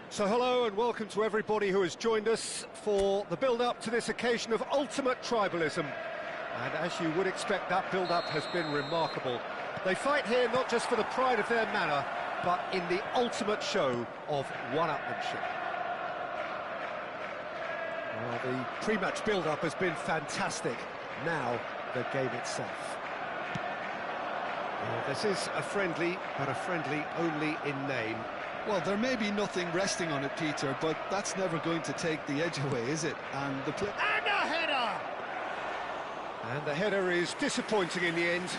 So hello and welcome to everybody who has joined us for the build-up to this occasion of ultimate tribalism. And as you would expect, that build-up has been remarkable. They fight here not just for the pride of their manor, but in the ultimate show of one-upmanship. Well, the pre-match build-up has been fantastic. Now, the game itself. Well, this is a friendly, but a friendly only in name. Well, there may be nothing resting on it, Peter, but that's never going to take the edge away, is it? And the play... And a header! And the header is disappointing in the end.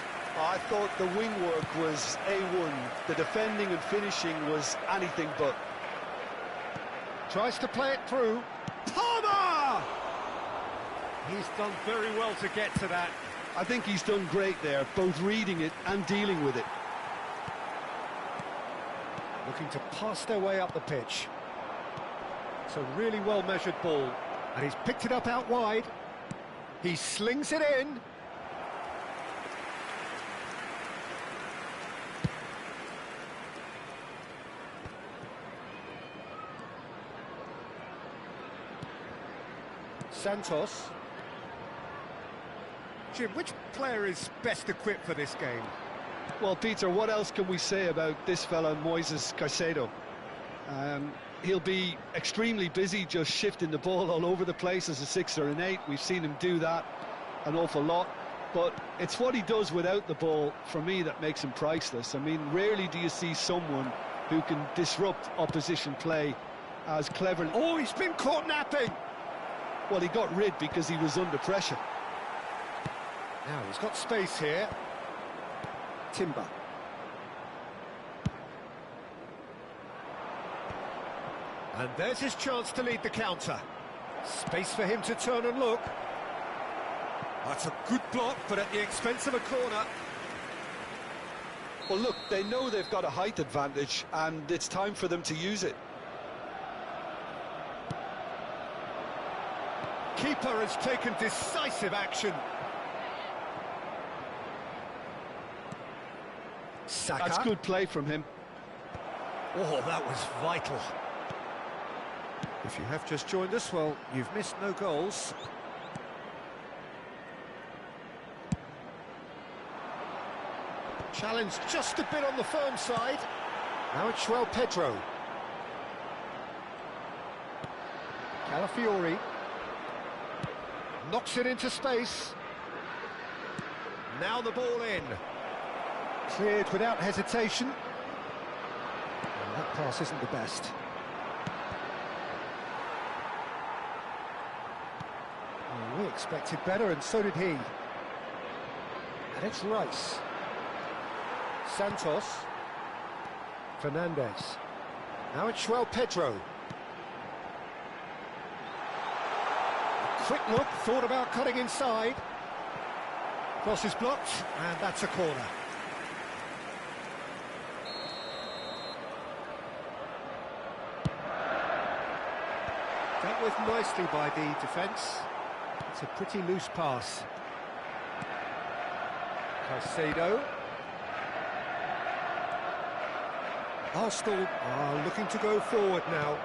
I thought the wing work was A1. The defending and finishing was anything but. Tries to play it through. Palmer! He's done very well to get to that. I think he's done great there, both reading it and dealing with it. Looking to pass their way up the pitch. It's a really well-measured ball. And he's picked it up out wide. He slings it in. Santos. Jim, which player is best equipped for this game? Well, Peter, what else can we say about this fella, Moises Caicedo? He'll be extremely busy just shifting the ball all over the place as a 6 or an 8. We've seen him do that an awful lot. But it's what he does without the ball, for me, that makes him priceless. I mean, rarely do you see someone who can disrupt opposition play as cleverly. Oh, he's been caught napping! Well, he got rid because he was under pressure. Now, he's got space here. Timber. And there's his chance to lead the counter. Space for him to turn and look. That's a good block, but at the expense of a corner. Well, look, they know they've got a height advantage, and it's time for them to use it. Keeper has taken decisive action. Saka. That's good play from him. Oh, that was vital. If you have just joined us, well, you've missed no goals. Challenge just a bit on the firm side. Now it's Pedro. Calafiori. Knocks it into space. Now the ball in. Cleared without hesitation. And that pass isn't the best. Well, we expected better, and so did he. And it's Rice. Santos. Fernandez. Now it's Pedro. A quick look, thought about cutting inside. Cross is blocked, and that's a corner. Dealt with nicely by the defence. It's a pretty loose pass. Caicedo. Arsenal are looking to go forward now.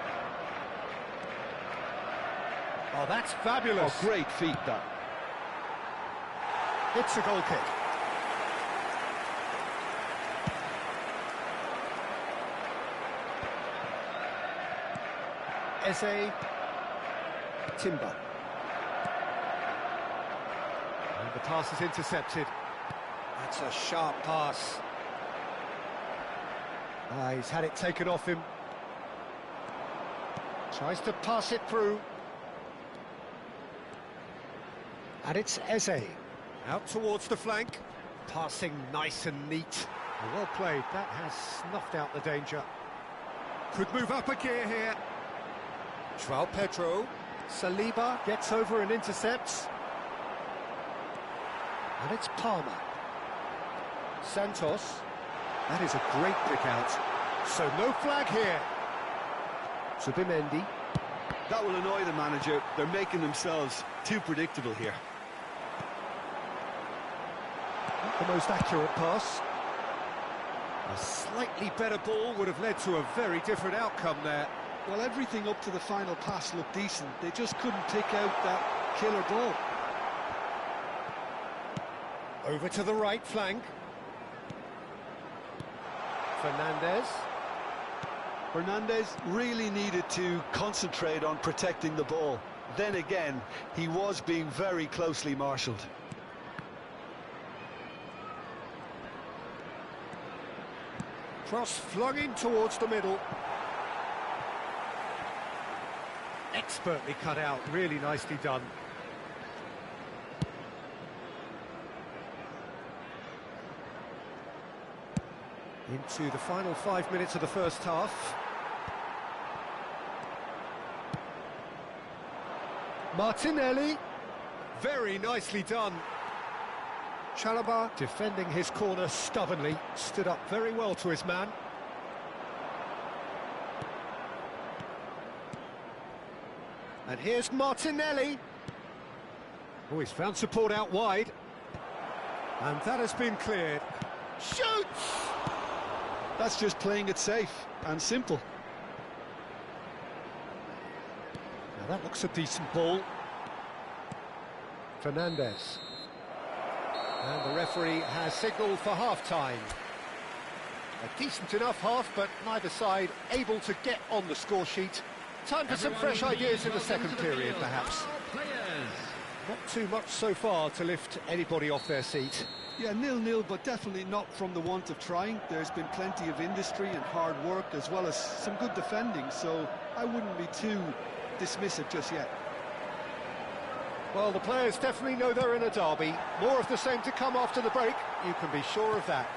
Oh, that's fabulous. Oh, great feat, that. It's a goal kick. Eze. Timber. And the pass is intercepted. That's a sharp pass. He's had it taken off him. Tries to pass it through. And it's Eze. Out towards the flank. Passing nice and neat. Well played. That has snuffed out the danger. Could move up a gear here. Pedro. Saliba gets over and intercepts. And it's Palmer. Santos. That is a great pick out. So no flag here. Zubimendi. That will annoy the manager. They're making themselves too predictable here. Not the most accurate pass. A slightly better ball would have led to a very different outcome there. Well, everything up to the final pass looked decent. They just couldn't pick out that killer ball. Over to the right flank. Fernandez really needed to concentrate on protecting the ball. Then again, he was being very closely marshalled. Cross flung in towards the middle. Expertly cut out, really nicely done. Into the final 5 minutes of the first half. Martinelli, very nicely done. Chalobah defending his corner stubbornly, stood up very well to his man. And here's Martinelli. Oh, he's found support out wide. And that has been cleared. Shoots! That's just playing it safe and simple. Now that looks a decent ball. Fernandez. And the referee has signalled for half-time. A decent enough half, but neither side able to get on the score sheet. Time for some fresh ideas in the second period, perhaps. Not too much so far to lift anybody off their seat. Yeah, 0-0, but definitely not from the want of trying. There's been plenty of industry and hard work, as well as some good defending, so I wouldn't be too dismissive just yet. Well, the players definitely know they're in a derby. More of the same to come after the break, you can be sure of that.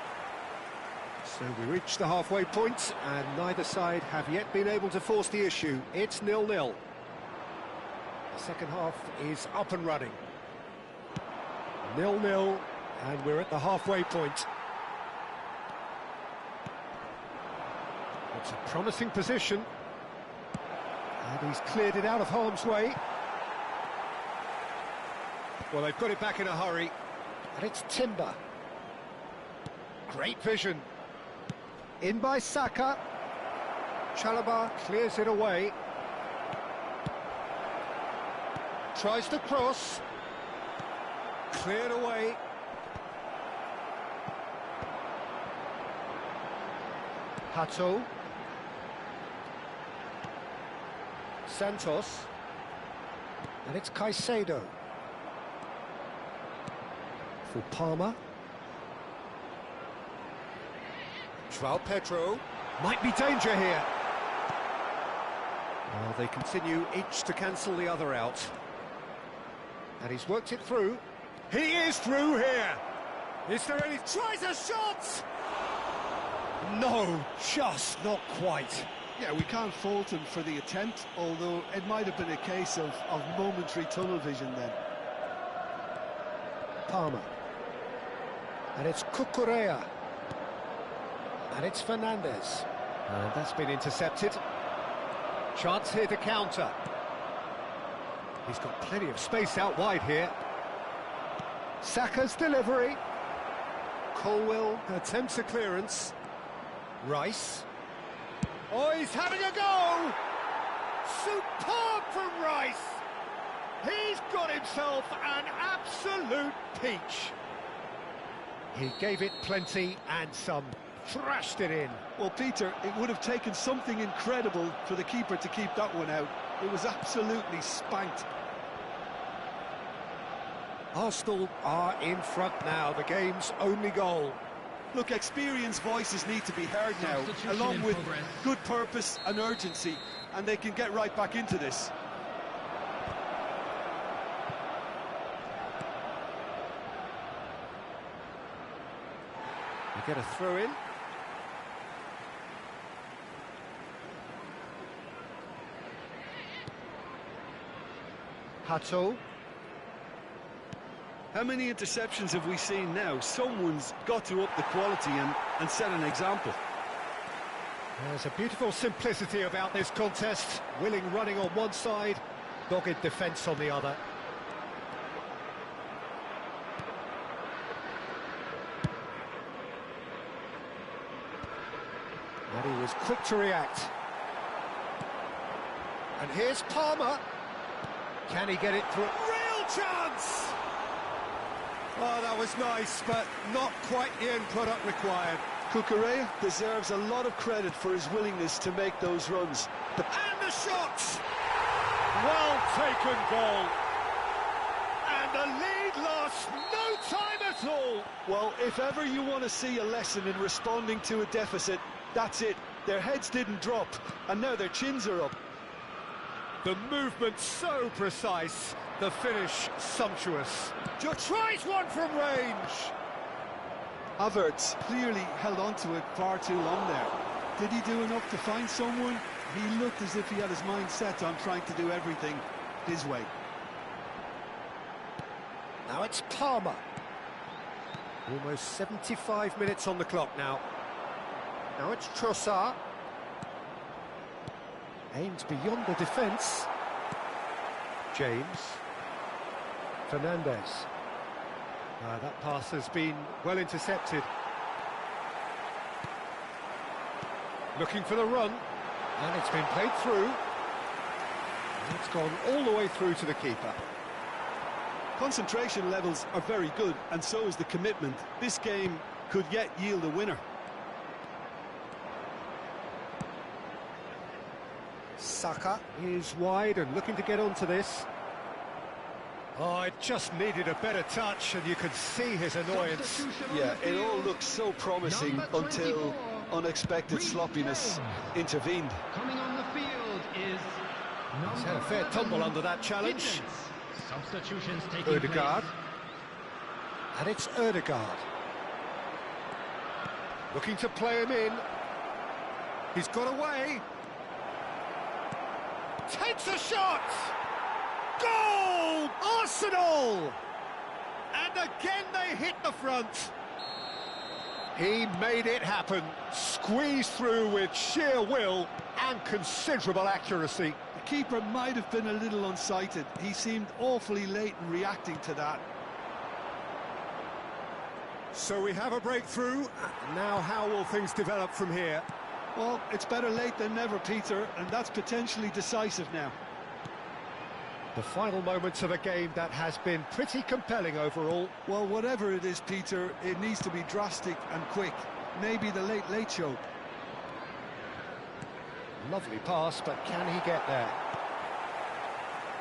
So we reach the halfway point, and neither side have yet been able to force the issue. It's 0-0. The second half is up and running. 0-0, and we're at the halfway point. It's a promising position. And he's cleared it out of harm's way. Well, they've got it back in a hurry. And it's Timber. Great vision. In by Saka. Chalobah clears it away. Tries to cross. Cleared away. Hato. Santos. And it's Caicedo. For Palmer. João Pedro. Might be danger here. Well, they continue each to cancel the other out. And he's worked it through. He is through here. Is there any... Tries a shot! No, just not quite. Yeah, we can't fault him for the attempt, although it might have been a case of momentary tunnel vision then. Palmer. And it's Cucurella. And it's Fernandez. And that's been intercepted. Chance here to counter. He's got plenty of space out wide here. Saka's delivery. Colwill attempts a clearance. Rice. Oh, he's having a go! Superb from Rice! He's got himself an absolute peach. He gave it plenty and some. Thrashed it in. Well, Peter, it would have taken something incredible for the keeper to keep that one out. It was absolutely spanked. Arsenal are in front now, the game's only goal. Look, experienced voices need to be heard now, along with good purpose and urgency, and they can get right back into this. They get a throw in. Hato. How many interceptions have we seen now? Someone's got to up the quality and set an example. There's a beautiful simplicity about this contest. Willing running on one side, dogged defence on the other. And he was quick to react. And here's Palmer. Can he get it through? Real chance! Oh, that was nice, but not quite the end product required. Cucurella deserves a lot of credit for his willingness to make those runs. And the shot! Well taken goal. And the lead lost no time at all. Well, if ever you want to see a lesson in responding to a deficit, that's it. Their heads didn't drop, and now their chins are up. The movement so precise, the finish sumptuous. Just tries one from range. Havertz clearly held on to it far too long there. Did he do enough to find someone? He looked as if he had his mind set on trying to do everything his way. Now it's Palmer. Almost 75 minutes on the clock now. Now it's Trossard. Aims beyond the defence. James. Fernandez. That pass has been well intercepted. Looking for the run. And it's been played through. And it's gone all the way through to the keeper. Concentration levels are very good, and so is the commitment. This game could yet yield a winner. Saka is wide and looking to get onto this. Oh, it just needed a better touch, and you could see his annoyance. Yeah, it all looked so promising until unexpected sloppiness intervened. Coming on the field is He's had a fair tumble under that challenge. Substitutions taking Ødegaard. place. And it's Ødegaard. Looking to play him in. He's got away. Takes a shot! Goal! Arsenal! And again they hit the front. He made it happen. Squeezed through with sheer will and considerable accuracy. The keeper might have been a little unsighted. He seemed awfully late in reacting to that. So we have a breakthrough. Now how will things develop from here? Well, it's better late than never, Peter, and that's potentially decisive now. The final moments of a game that has been pretty compelling overall. Well, whatever it is, Peter, it needs to be drastic and quick. Maybe the late show. Lovely pass, but can he get there?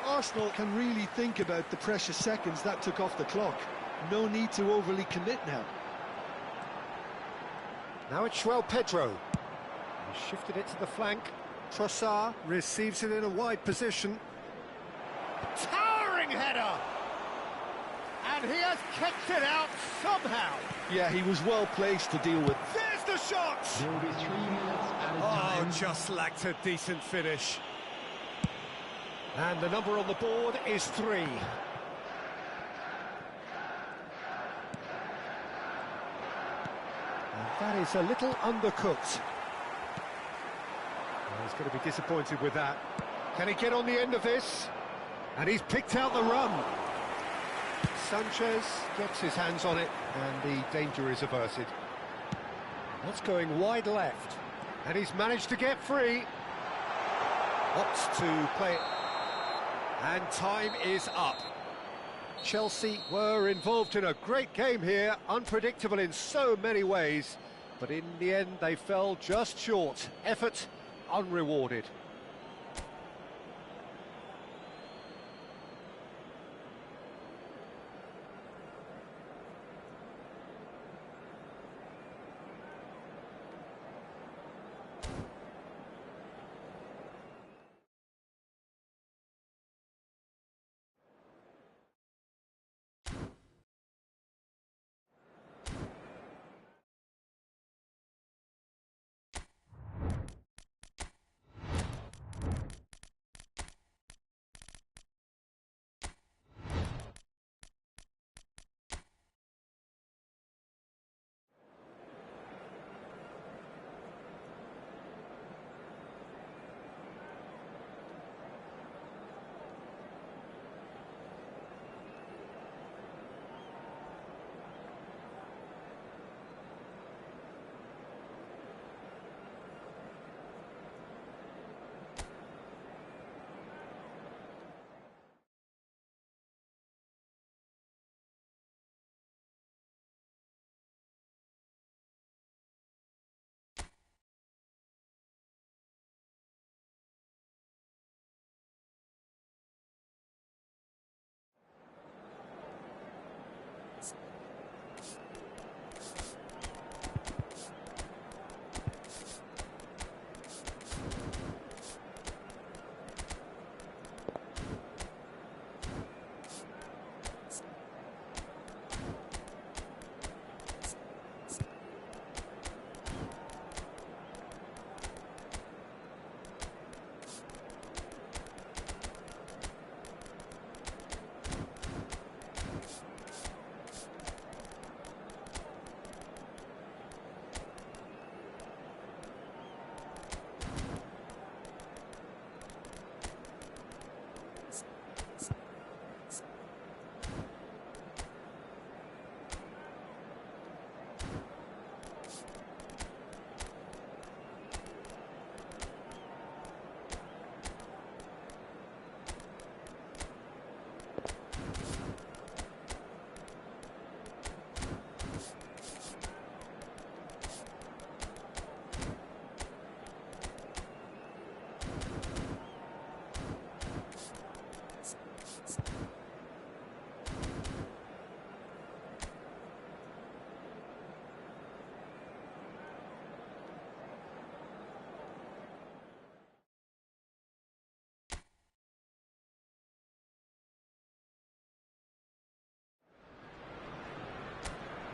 Arsenal can really think about the precious seconds that took off the clock. No need to overly commit now. Now it's João Pedro. He shifted it to the flank. Trossard receives it in a wide position. Towering header! And he has kicked it out somehow. Yeah, he was well placed to deal with. There's the shot! There will be 3 minutes at a Oh, time. just lacked a decent finish. And the number on the board is 3. And that is a little undercooked. Well, he's going to be disappointed with that. Can he get on the end of this? And he's picked out the run. Sanchez gets his hands on it, and the danger is averted. That's going wide left. And he's managed to get free. Opts to play it. And time is up. Chelsea were involved in a great game here, unpredictable in so many ways, but in the end they fell just short. Effort unrewarded.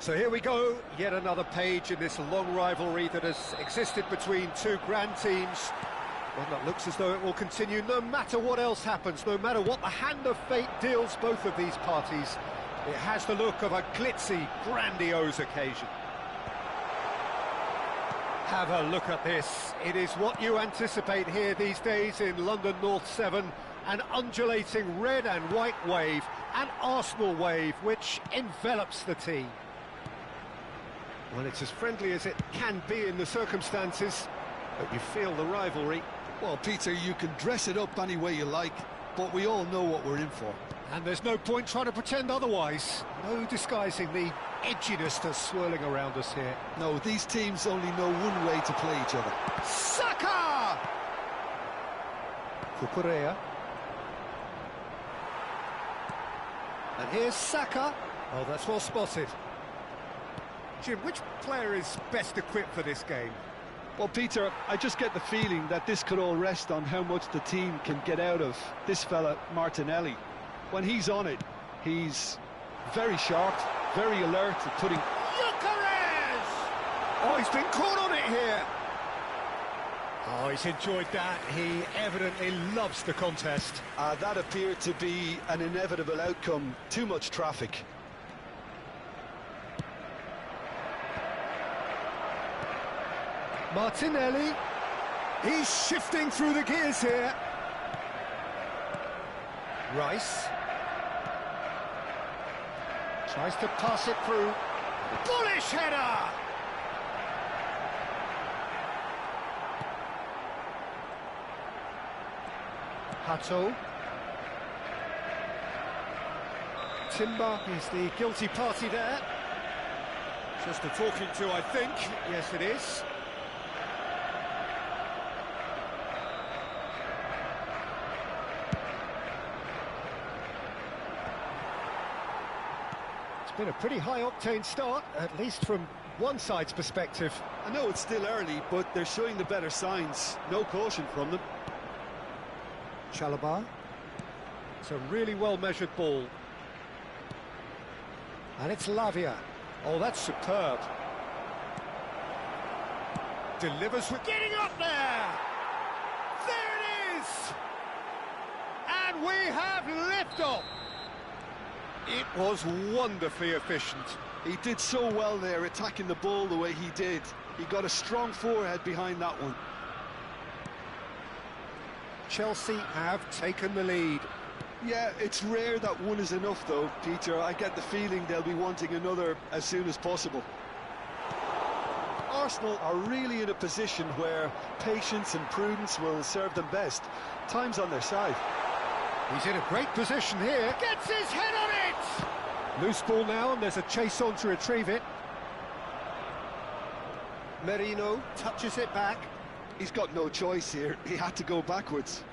So here we go, yet another page in this long rivalry that has existed between two grand teams. One that looks as though it will continue no matter what else happens, no matter what the hand of fate deals both of these parties. It has the look of a glitzy, grandiose occasion. Have a look at this. It is what you anticipate here these days in London North 7. An undulating red and white wave, an Arsenal wave, which envelops the team. Well, it's as friendly as it can be in the circumstances, but you feel the rivalry. Well, Peter, you can dress it up any way you like, but we all know what we're in for. And there's no point trying to pretend otherwise. No disguising the edginess that's swirling around us here. No, these teams only know one way to play each other. Saka! Cucurella. And here's Saka. Oh, that's well spotted. Jim, which player is best equipped for this game? Well, Peter, I just get the feeling that this could all rest on how much the team can get out of this fella, Martinelli. When he's on it, he's very sharp, very alert at putting... Gyökeres! Oh, he's been caught on it here. Oh, he's enjoyed that. He evidently loves the contest. That appeared to be an inevitable outcome. Too much traffic. Martinelli, he's shifting through the gears here. Rice tries to pass it through. Bullish header! Hato. Timber is the guilty party there. Just a talking to, I think. Yes, it is. It's been a pretty high-octane start, at least from one side's perspective. I know it's still early, but they're showing the better signs. No caution from them. Chalobah. It's a really well-measured ball. And it's Lavia. Oh, that's superb. Delivers with getting up there! There it is! And we have liftoff! It was wonderfully efficient. He did so well there, attacking the ball the way he did. He got a strong forehead behind that one. Chelsea have taken the lead. Yeah, it's rare that one is enough though, Peter. I get the feeling they'll be wanting another as soon as possible. Arsenal are really in a position where patience and prudence will serve them best. Time's on their side. He's in a great position here. Gets his head on it! Loose ball now, and there's a chase on to retrieve it. Merino touches it back. He's got no choice here. He had to go backwards.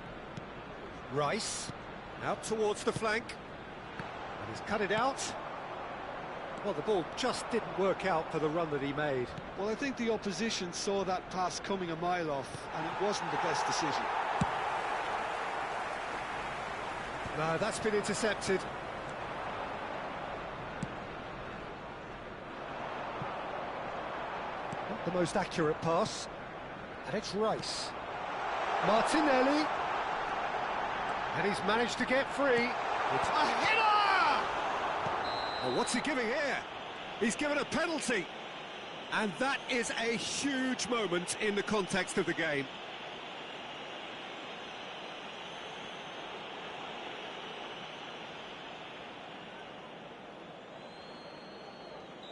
Rice, out towards the flank. And he's cut it out. Well, the ball just didn't work out for the run that he made. Well, I think the opposition saw that pass coming a mile off, and it wasn't the best decision. No, that's been intercepted. Not the most accurate pass. And it's Rice. Martinelli. And he's managed to get free. It's a header! Oh, what's he giving here? He's given a penalty. And that is a huge moment in the context of the game.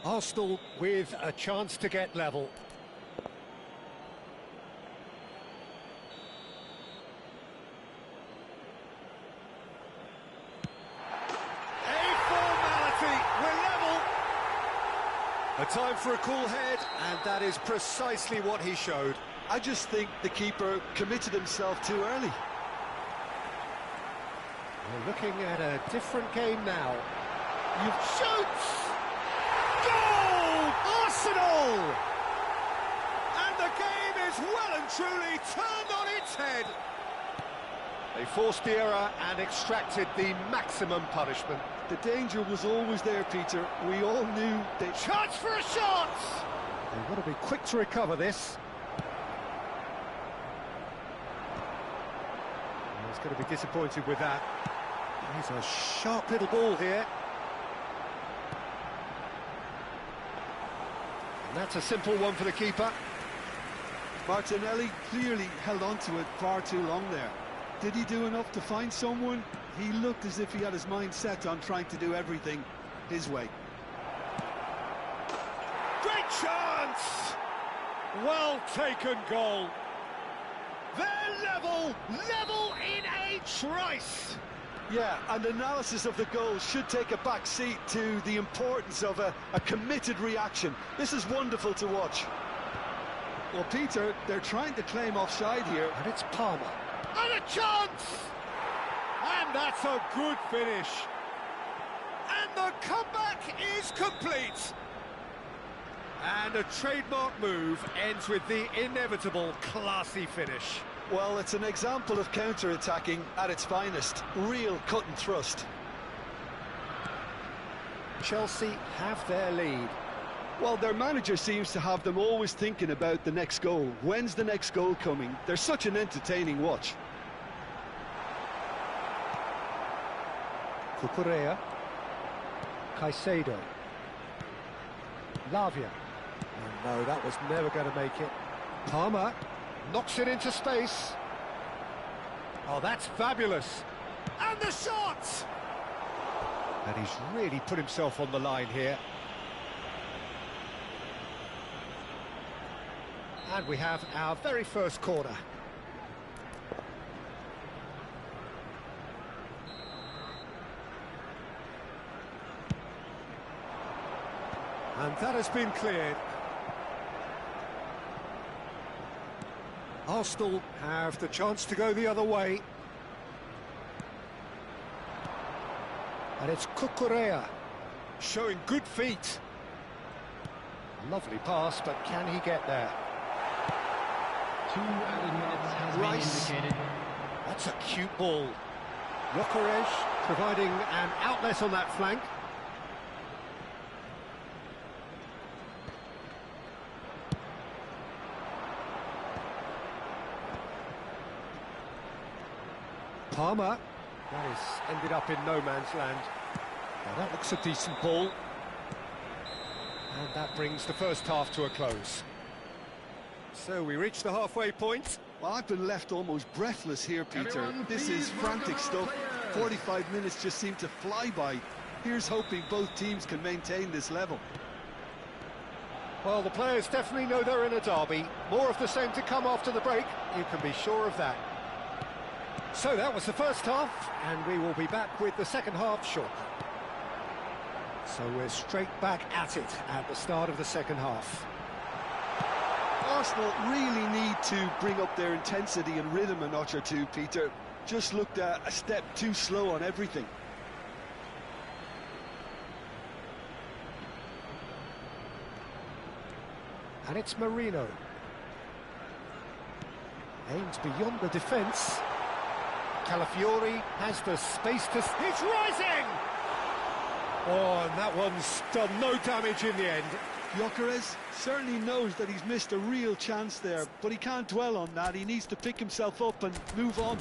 Arsenal with a chance to get level. A time for a cool head, and that is precisely what he showed. I just think the keeper committed himself too early. We're looking at a different game now. You shoots! Goal! Arsenal! And the game is well and truly turned on its head. They forced the error and extracted the maximum punishment. The danger was always there, Peter. We all knew they... Chance for a shot! They've got to be quick to recover this. He's going to be disappointed with that. He's a sharp little ball here. And that's a simple one for the keeper. Martinelli clearly held on to it far too long there. Did he do enough to find someone? He looked as if he had his mind set on trying to do everything his way. Great chance! Well taken goal. They're level in a trice. Yeah, and analysis of the goal should take a back seat to the importance of a committed reaction. This is wonderful to watch. Well, Peter, they're trying to claim offside here. And it's Palmer. And a chance! And that's a good finish. And the comeback is complete. And a trademark move ends with the inevitable classy finish. Well, it's an example of counter-attacking at its finest. Real cut and thrust. Chelsea have their lead. Well, their manager seems to have them always thinking about the next goal. When's the next goal coming? They're such an entertaining watch. Cucurella. Caicedo. Lavia. Oh, no, that was never going to make it. Palmer knocks it into space. Oh, that's fabulous. And the shot! And he's really put himself on the line here. And we have our very first corner. And that has been cleared. Arsenal have the chance to go the other way. And it's Cucurella showing good feet. Lovely pass, but can he get there? 2 added minutes has Rice. been indicated. That's a cute ball. Gyökeres providing an outlet on that flank. Palmer. That has ended up in no man's land. Now that looks a decent ball. And that brings the first half to a close. So we reach the halfway point. Well, I've been left almost breathless here, Peter. Everyone This please is frantic welcome stuff. our players. 45 minutes just seem to fly by. Here's hoping both teams can maintain this level. Well, the players definitely know they're in a derby. More of the same to come after the break, you can be sure of that. So that was the first half, and we will be back with the second half shortly. So we're straight back at it at the start of the second half. Arsenal really need to bring up their intensity and rhythm a notch or two, Peter. Just looked a step too slow on everything. And it's Marino. Aims beyond the defence. Calafiori has the space to... It's rising! Oh, and that one's done no damage in the end. Gyökeres certainly knows that he's missed a real chance there, but he can't dwell on that. He needs to pick himself up and move on.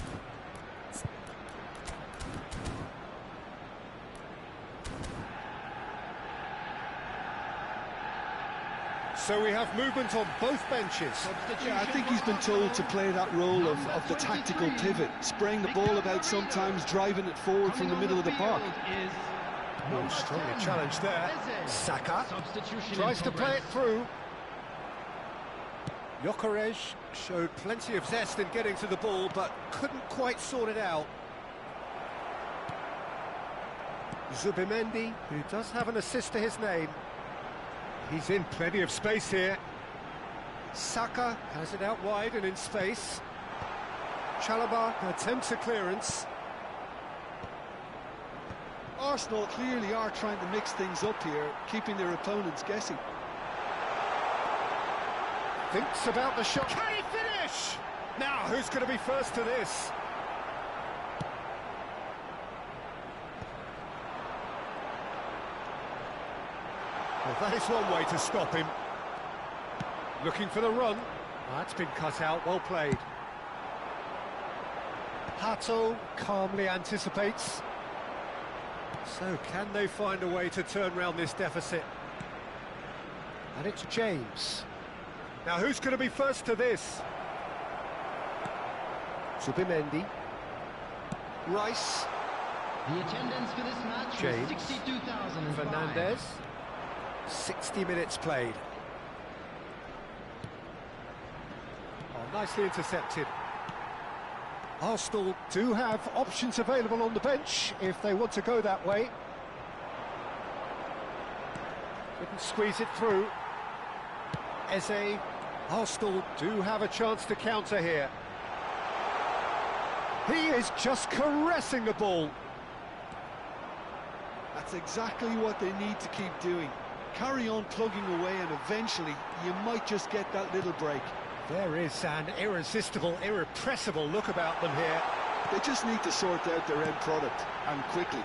So we have movement on both benches. Yeah, I think he's been told to play that role of the tactical pivot, spraying the ball about sometimes, driving it forward from the middle of the park. Oh, strongly challenged there. Saka tries to play it through. Gyökeres showed plenty of zest in getting to the ball, but couldn't quite sort it out. Zubimendi, who does have an assist to his name. He's in plenty of space here. Saka has it out wide and in space. Chalobah attempts a clearance. Arsenal clearly are trying to mix things up here, keeping their opponents guessing. Thinks about the shot. Can he finish? Now, who's going to be first to this? Well, that is one way to stop him. Looking for the run. That's been cut out, well played. Hato calmly anticipates. So can they find a way to turn round this deficit? And it's James. Now who's going to be first to this? Zubimendi. Rice. The attendance for this match James. was 62,005. Fernandez. 60 minutes played. Oh, nicely intercepted. Arsenal do have options available on the bench if they want to go that way. Couldn't squeeze it through. Eze. Arsenal do have a chance to counter here. He is just caressing the ball. That's exactly what they need to keep doing. Carry on plugging away and eventually you might just get that little break. There is an irresistible, irrepressible look about them here. They just need to sort out their end product, and quickly.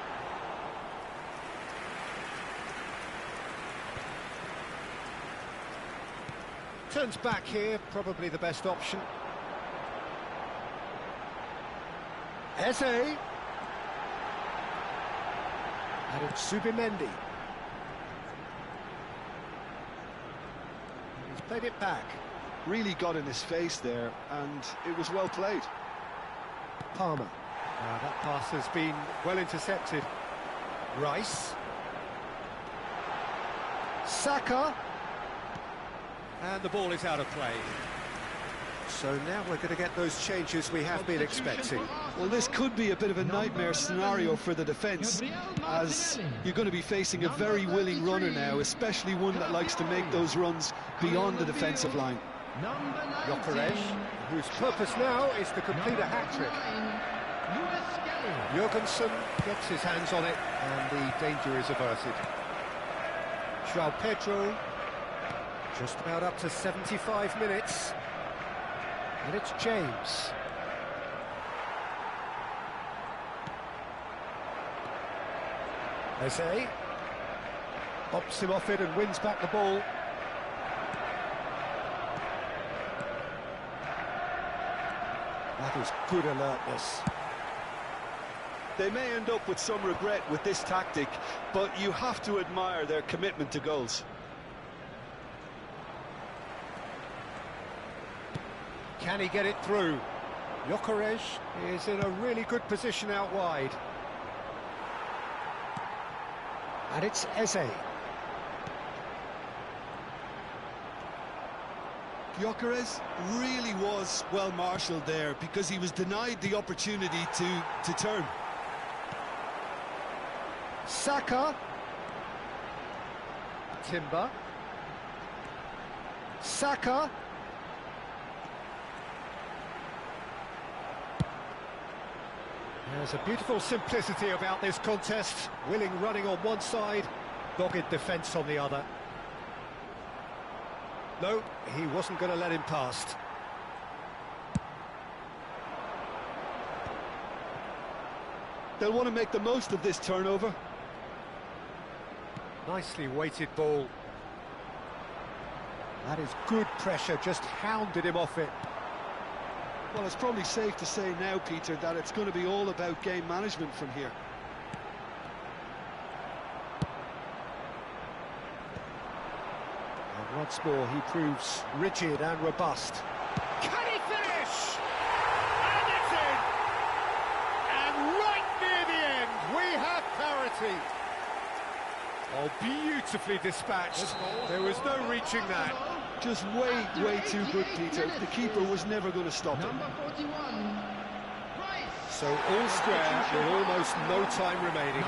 Turns back here, probably the best option. Eze. And it's Zubimendi. He's played it back. Really got in his face there, and it was well played. Palmer. Now that pass has been well intercepted. Rice. Saka. And the ball is out of play. So now we're going to get those changes we have been expecting. Well, this could be a bit of a nightmare scenario for the defence, as you're going to be facing a very willing runner now, especially one that likes to make those runs beyond the defensive line. Gyökeres, whose purpose now is to complete a hat-trick. Jurgensen gets his hands on it, and the danger is averted. João Pedro, just about up to 75 minutes. And it's James. Eze bops him off it and wins back the ball. That is good alertness. They may end up with some regret with this tactic, but you have to admire their commitment to goals. Can he get it through? Gyökeres is in a really good position out wide. And it's Eze. Gyökeres really was well marshalled there because he was denied the opportunity to turn. Saka. Timber. Saka. There's a beautiful simplicity about this contest. Willing running on one side, dogged defence on the other. No, he wasn't going to let him past. They'll want to make the most of this turnover. Nicely weighted ball. That is good pressure, just hounded him off it. Well, it's probably safe to say now, Peter, that it's going to be all about game management from here. And once more, he proves rigid and robust. Can he finish? And it's in! And right near the end, we have parity. Oh, beautifully dispatched. There was no reaching that. Just way too good, Peter. The keeper was never going to stop him. So all square with almost no time remaining.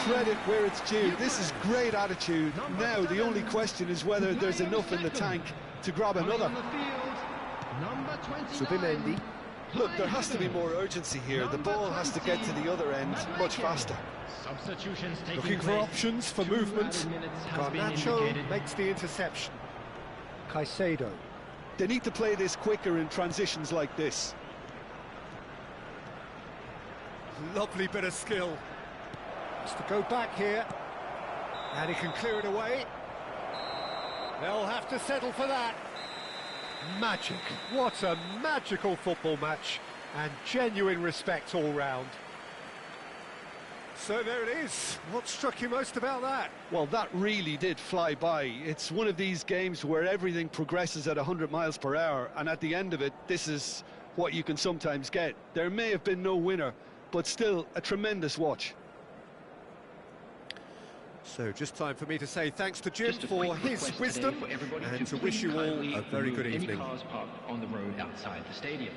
Credit where it's due. This is great attitude. Now the only question is whether there's enough in the tank to grab another. Zubimendi. Look, there has to be more urgency here. The ball has to get to the other end much faster. Looking for options for movement. Garnacho makes the interception. Caicedo. They need to play this quicker in transitions like this. Lovely bit of skill. Has to go back here. And he can clear it away. They'll have to settle for that. Magic. What a magical football match. And genuine respect all round. So there it is. What struck you most about that? Well, that really did fly by. It's one of these games where everything progresses at 100 miles per hour, and at the end of it, this is what you can sometimes get. There may have been no winner, but still a tremendous watch. So just time for me to say thanks to Jim for his wisdom and to wish you all a very good evening. Any cars parked on the road outside the stadium.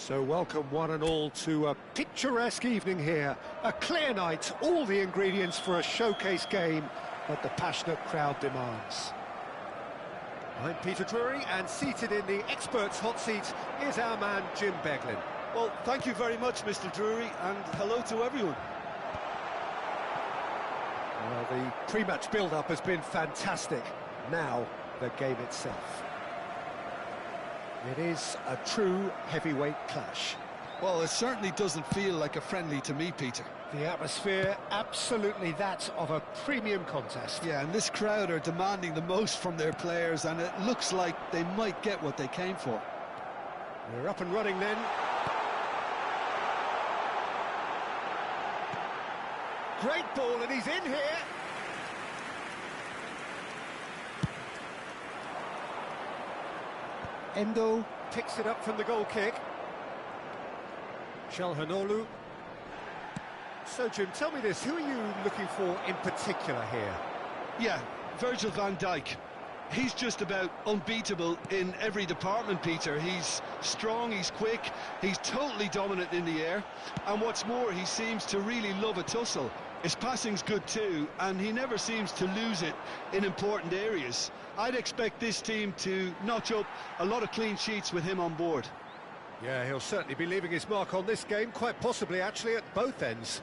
So welcome one and all to a picturesque evening here. A clear night, all the ingredients for a showcase game that the passionate crowd demands. I'm Peter Drury, and seated in the experts' hot seat is our man Jim Beglin. Well, thank you very much, Mr. Drury, and hello to everyone. Well, the pre-match build-up has been fantastic. Now, the game itself. It is a true heavyweight clash. Well, it certainly doesn't feel like a friendly to me, Peter. The atmosphere, absolutely that of a premium contest. Yeah, and this crowd are demanding the most from their players, and it looks like they might get what they came for. We're up and running then. Great ball, and he's in here. Endo picks it up from the goal kick. Çalhanoğlu. So, Jim, tell me this, who are you looking for in particular here? Yeah, Virgil van Dijk. He's just about unbeatable in every department, Peter. He's strong, he's quick, he's totally dominant in the air, and what's more, he seems to really love a tussle. His passing's good too, and he never seems to lose it in important areas. I'd expect this team to notch up a lot of clean sheets with him on board. Yeah, he'll certainly be leaving his mark on this game, quite possibly actually at both ends.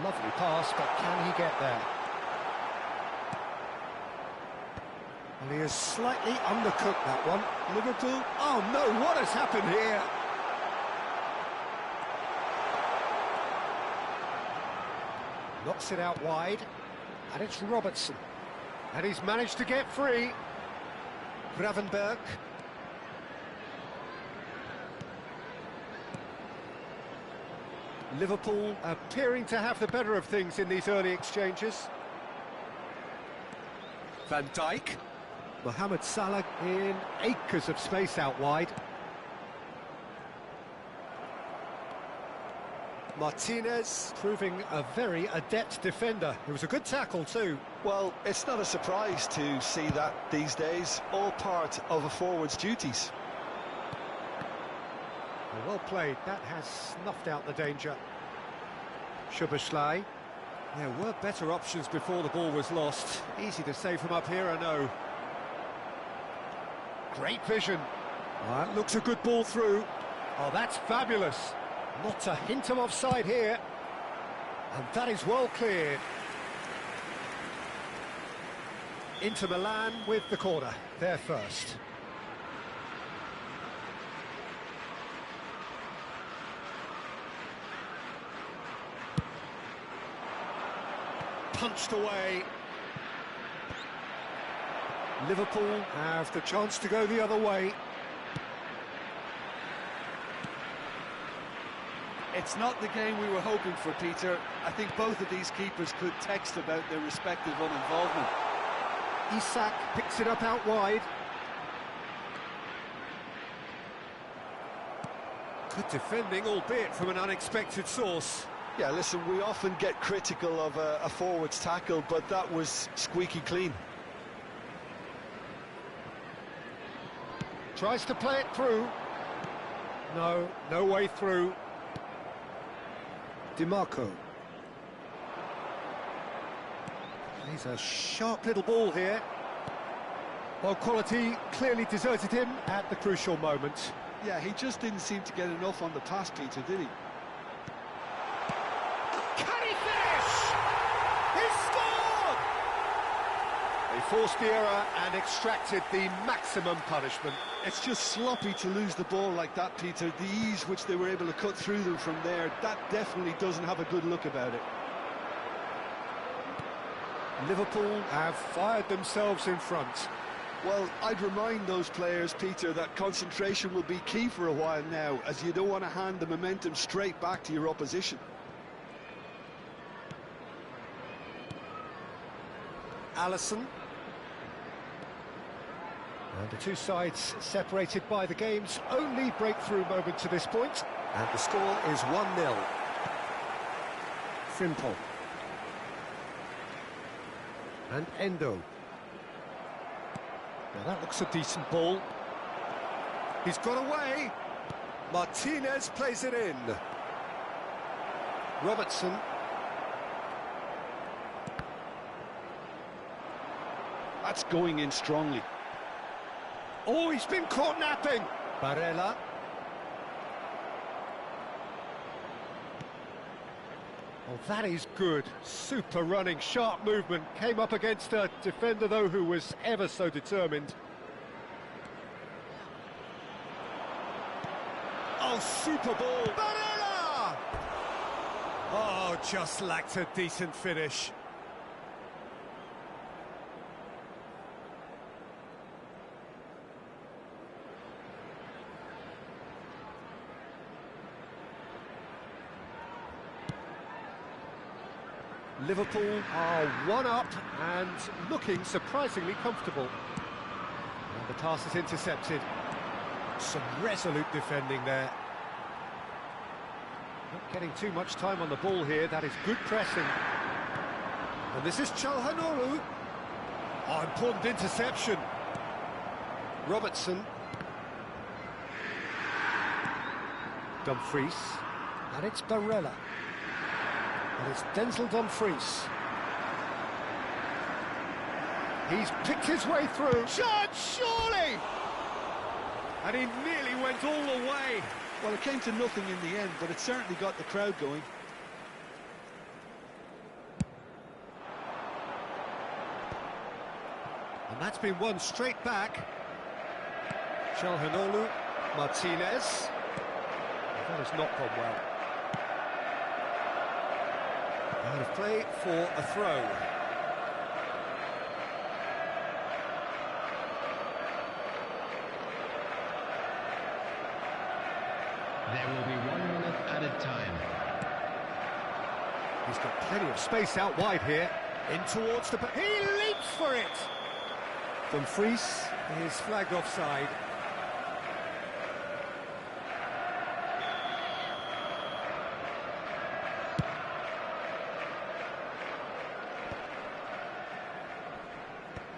Lovely pass, but can he get there? Well, he has slightly undercooked that one. Liverpool, oh no, what has happened here? Knocks it out wide, and it's Robertson. And he's managed to get free. Gravenberg. Liverpool appearing to have the better of things in these early exchanges. Van Dijk. Mohamed Salah in acres of space out wide. Martinez proving a very adept defender. It was a good tackle too. Well, it's not a surprise to see that these days, all part of a forward's duties. Well played, that has snuffed out the danger. Szoboszlai. There were better options before the ball was lost. Easy to save from up here, I know. Great vision. That looks a good ball through. Oh, that's fabulous. Not a hint of offside here. And that is well cleared. Inter Milan with the corner. They're first. Punched away. Liverpool have the chance to go the other way. It's not the game we were hoping for, Peter. I think both of these keepers could text about their respective uninvolvement. Isak picks it up out wide. Good defending, albeit from an unexpected source. Yeah, listen, we often get critical of a forward's tackle, but that was squeaky clean. Tries to play it through. No, no way through. DiMarco. He's a sharp little ball here. Well, quality clearly deserted him at the crucial moment. Yeah, he just didn't seem to get enough on the pass, Peter, did he? Can he finish? He scored! They forced the error and extracted the maximum punishment. It's just sloppy to lose the ball like that, Peter. The ease which they were able to cut through them from there, that definitely doesn't have a good look about it. Liverpool have fired themselves in front. Well, I'd remind those players, Peter, that concentration will be key for a while now, as you don't want to hand the momentum straight back to your opposition. Alisson. And the two sides separated by the game's only breakthrough moment to this point. And the score is 1-0. Frimpong. And Endo. Now that looks a decent ball. He's got away. Martinez plays it in. Robertson. That's going in strongly. Oh, he's been caught napping. Barella. Oh, that is good. Super running, sharp movement. Came up against a defender, though, who was ever so determined. Oh, super ball. Barella! Oh, just lacked a decent finish. Liverpool are one up and looking surprisingly comfortable. And the pass is intercepted. Some resolute defending there. Not getting too much time on the ball here. That is good pressing. And this is Çalhanoğlu. Oh, important interception. Robertson. Dumfries. And it's Barella. And it's Denzel Dumfries. He's picked his way through. Shot, surely! And he nearly went all the way. Well, it came to nothing in the end, but it certainly got the crowd going. And that's been won straight back. Çalhanoğlu, Martinez. That has not gone well. Out of play for a throw. There will be 1 minute added time. He's got plenty of space out wide here. In towards the... He leaps for it! Dumfries is flagged offside.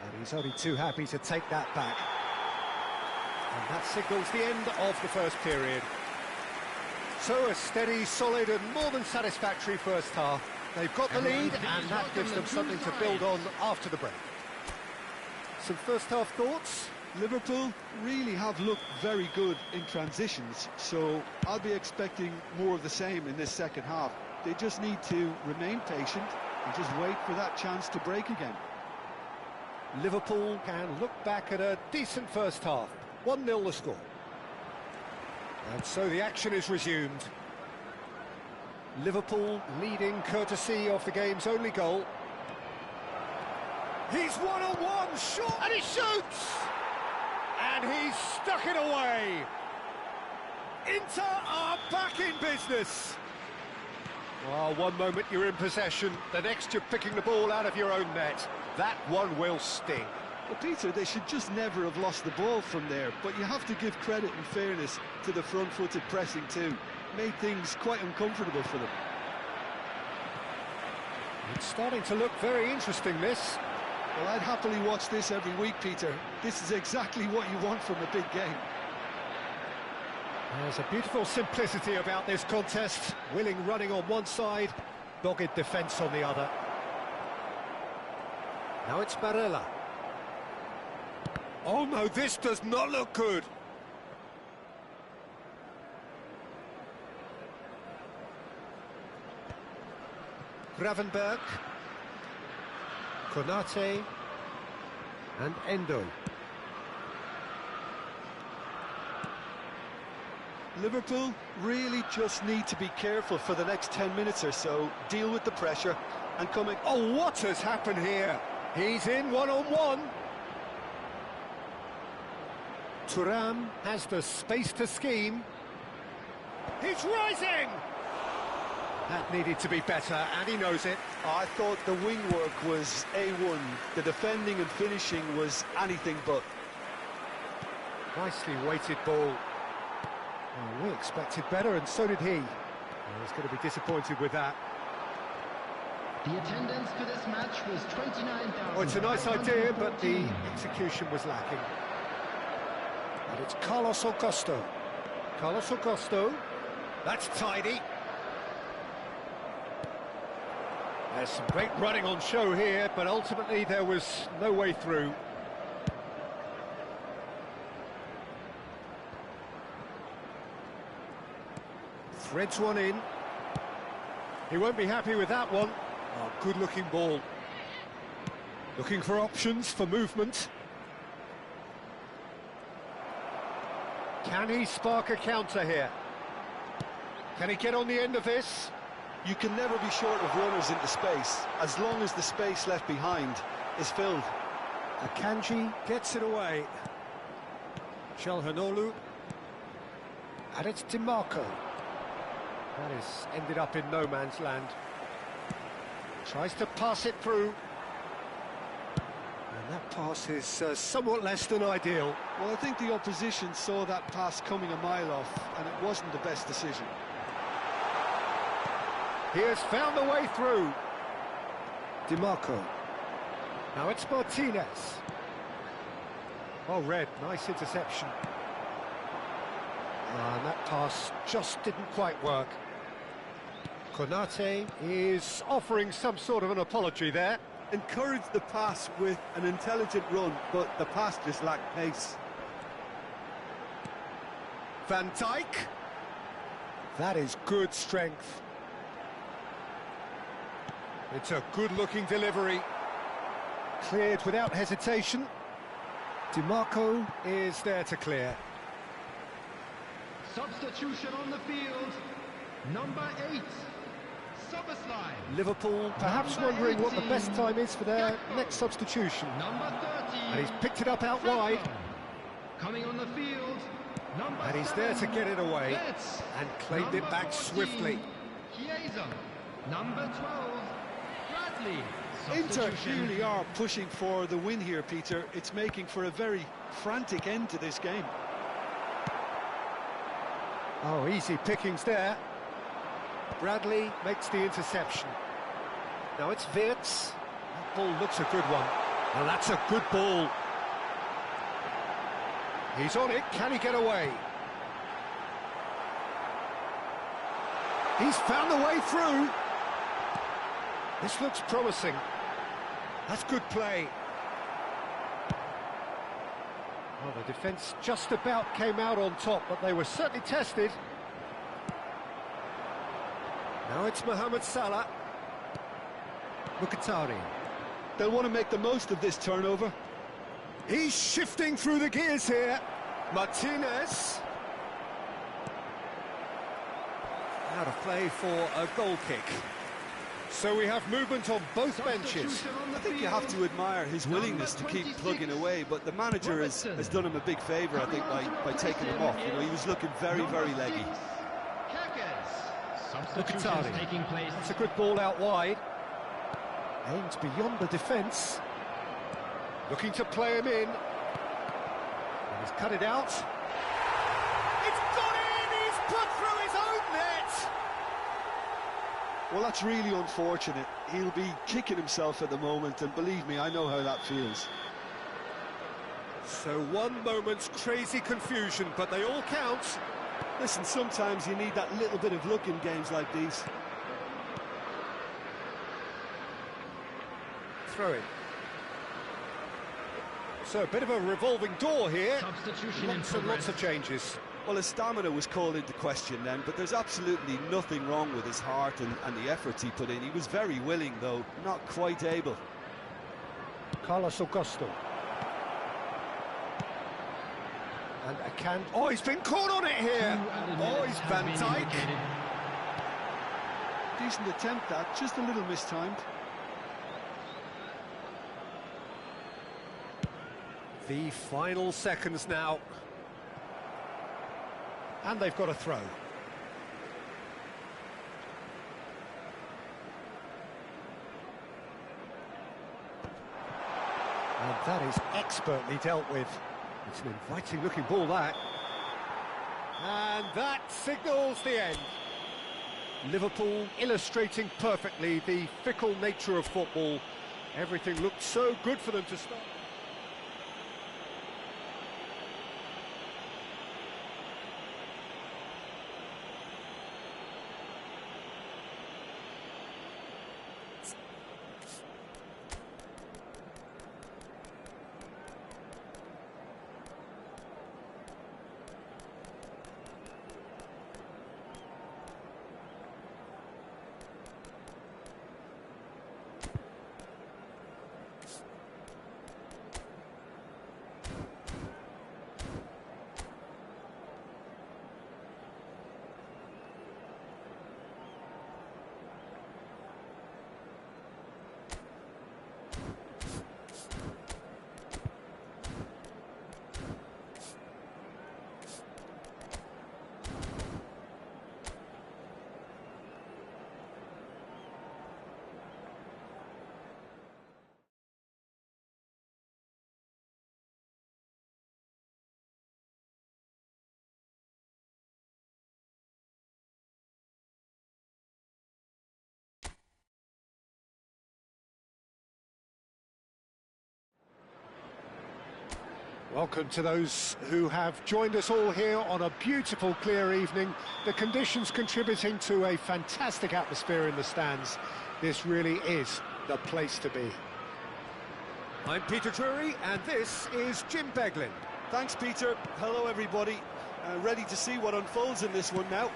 And he's only too happy to take that back. And that signals the end of the first period. So a steady, solid and more than satisfactory first half. They've got the lead and that gives them something to build on after the break. Some first half thoughts? Liverpool really have looked very good in transitions, so I'll be expecting more of the same in this second half. They just need to remain patient and just wait for that chance to break again. Liverpool can look back at a decent first half. 1-0 the score. And so the action is resumed. Liverpool leading courtesy of the game's only goal. He's one-on-one, shot, and he shoots! And he's stuck it away. Inter are back in business. Well, one moment you're in possession, the next you're picking the ball out of your own net. That one will sting. Well, Peter, they should just never have lost the ball from there, but you have to give credit and fairness to the front-footed pressing too. Made things quite uncomfortable for them. It's starting to look very interesting, this. Well, I'd happily watch this every week, Peter. This is exactly what you want from a big game. There's a beautiful simplicity about this contest. Willing running on one side, dogged defence on the other. Now it's Barella. Oh no, this does not look good. Gravenberg, Konate and Endo. Liverpool really just need to be careful for the next 10 minutes or so, deal with the pressure and coming... Oh, what has happened here? He's in one-on-one. Thuram has the space to scheme. He's rising! That needed to be better, and he knows it. I thought the wing work was A1. The defending and finishing was anything but. Nicely weighted ball. Well, we expected better, and so did he. Well, he's going to be disappointed with that. The attendance for this match was 29,000. Oh, it's a nice idea, but the execution was lacking. And it's Carlos Augusto. Carlos Augusto. That's tidy. There's some great running on show here, but ultimately there was no way through. Threads one in. He won't be happy with that one. Oh, good-looking ball. Looking for options for movement. Can he spark a counter here? Can he get on the end of this? You can never be short of runners into space, as long as the space left behind is filled. Akanji gets it away. Çalhanoğlu. And it's DiMarco. That is ended up in no man's land. Tries to pass it through. And that pass is somewhat less than ideal. Well, I think the opposition saw that pass coming a mile off, and it wasn't the best decision. He has found the way through. DiMarco. Now it's Martinez. Oh, Red, nice interception. And that pass just didn't quite work. Konate is offering some sort of an apology there. Encouraged the pass with an intelligent run, but the pass just lacked pace. Van Dijk. That is good strength. It's a good-looking delivery. Cleared without hesitation. DiMarco is there to clear. Substitution on the field. Number 8, Soboslai. Liverpool perhaps Number wondering what the 18, best time is for their Gakpo. next substitution. Number 30. And he's picked it up out wide. Coming on the field. Number And he's 7, there to get it away. Betts. And claimed it Number back 14, swiftly. Chiesa. Number 12, Bradley. Inter Substitution. really are pushing for the win here, Peter. It's making for a very frantic end to this game. Oh, easy pickings there. Bradley makes the interception. Now it's Wirtz. That ball looks a good one. And that's a good ball. He's on it. Can he get away? He's found the way through. This looks promising. That's good play. Well, the defence just about came out on top, but they were certainly tested. Now it's Mohamed Salah. Mkhitaryan. They'll want to make the most of this turnover. He's shifting through the gears here. Martinez. Out of play for a goal kick. So we have movement on both benches. Substitution on the I think you field. have to admire his willingness to keep 26, plugging away, but the manager has done him a big favour, I think, by taking him off. You know, he was looking very, very leggy. Substitutions Mkhitaryan. taking place. It's a good ball out wide. Aimed beyond the defence. Looking to play him in. And he's cut it out. It's got in! He's put through his own net! Well, that's really unfortunate. He'll be kicking himself at the moment, and believe me, I know how that feels. So one moment's crazy confusion, but they all count. Listen, sometimes you need that little bit of luck in games like these. Throw in. So a bit of a revolving door here. Substitution in Lots and lots progress. of changes. Well, his stamina was called into question then, but there's absolutely nothing wrong with his heart and the efforts he put in. He was very willing, though, not quite able. Carlos Augusto. And Akan. Oh, he's been caught on it here. Oh, he's Van Dijk. Decent attempt, that, just a little mistimed. The final seconds now. And they've got a throw. And that is expertly dealt with. It's an inviting looking ball, that. And that signals the end. Liverpool illustrating perfectly the fickle nature of football. Everything looked so good for them to start. Welcome to those who have joined us all here on a beautiful, clear evening. The conditions contributing to a fantastic atmosphere in the stands. This really is the place to be. I'm Peter Drury, and this is Jim Beglin. Thanks, Peter. Hello, everybody. Ready to see what unfolds in this one now.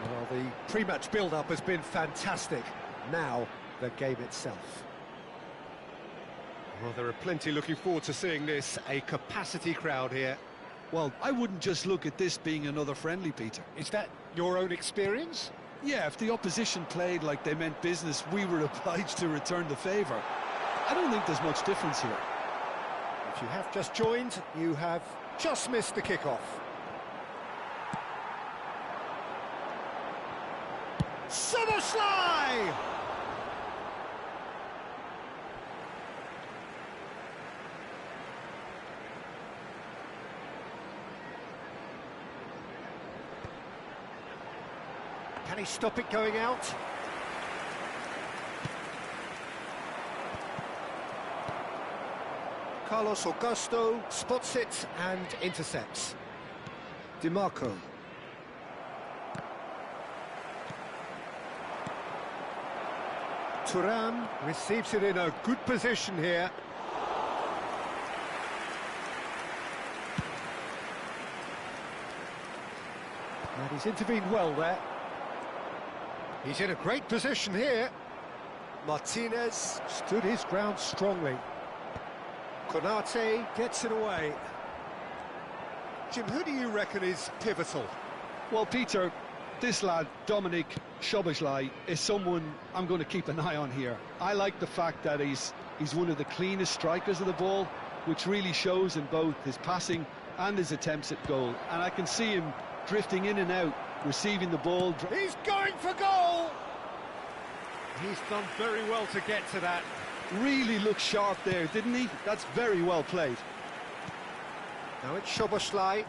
Well, the pre-match build-up has been fantastic. Now, the game itself. Well, there are plenty looking forward to seeing this. A capacity crowd here. Well, I wouldn't just look at this being another friendly, Peter. Is that your own experience? Yeah, if the opposition played like they meant business, we were obliged to return the favour. I don't think there's much difference here. If you have just joined, you have just missed the kickoff. Szoboszlai! Can he stop it going out? Carlos Augusto spots it and intercepts. DiMarco. Thuram receives it in a good position here. And he's intervened well there. He's in a great position here. Martinez stood his ground strongly. Konate gets it away. Jim, who do you reckon is pivotal? Well, Peter, this lad, Dominik Szoboszlai, is someone I'm going to keep an eye on here. I like the fact that he's one of the cleanest strikers of the ball, which really shows in both his passing and his attempts at goal. And I can see him drifting in and out, receiving the ball. He's going for goal! He's done very well to get to that. Really looked sharp there, didn't he? That's very well played. Now it's Szoboszlai.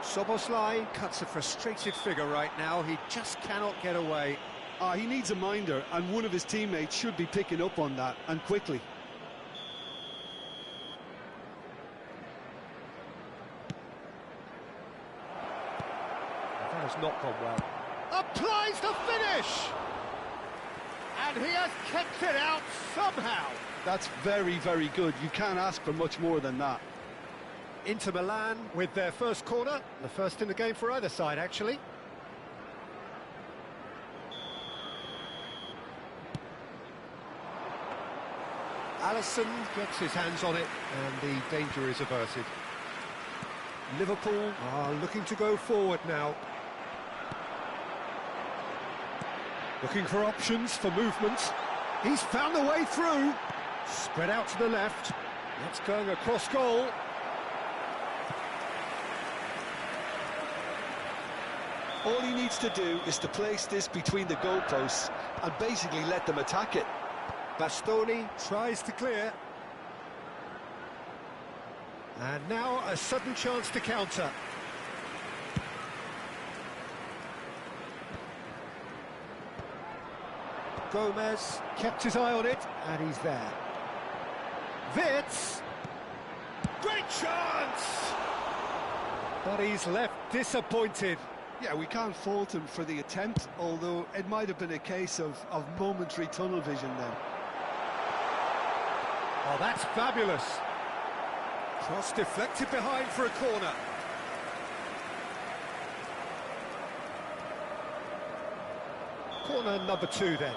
Szoboszlai cuts a frustrated figure right now. He just cannot get away. He needs a minder, and one of his teammates should be picking up on that, and quickly. That has not gone well. Applies the finish! And he has kept it out somehow. That's very, very good. You can't ask for much more than that. Inter Milan with their first corner. The first in the game for either side, actually. Alisson gets his hands on it, and the danger is averted. Liverpool are looking to go forward now. Looking for options, for movement. He's found the way through. Spread out to the left. That's going across goal. All he needs to do is to place this between the goalposts and basically let them attack it. Bastoni tries to clear. And now a sudden chance to counter. Gomez kept his eye on it, and he's there. Wits! Great chance! But he's left disappointed. Yeah, we can't fault him for the attempt, although it might have been a case of momentary tunnel vision then. Oh, that's fabulous. Cross deflected behind for a corner. Corner number 2 then.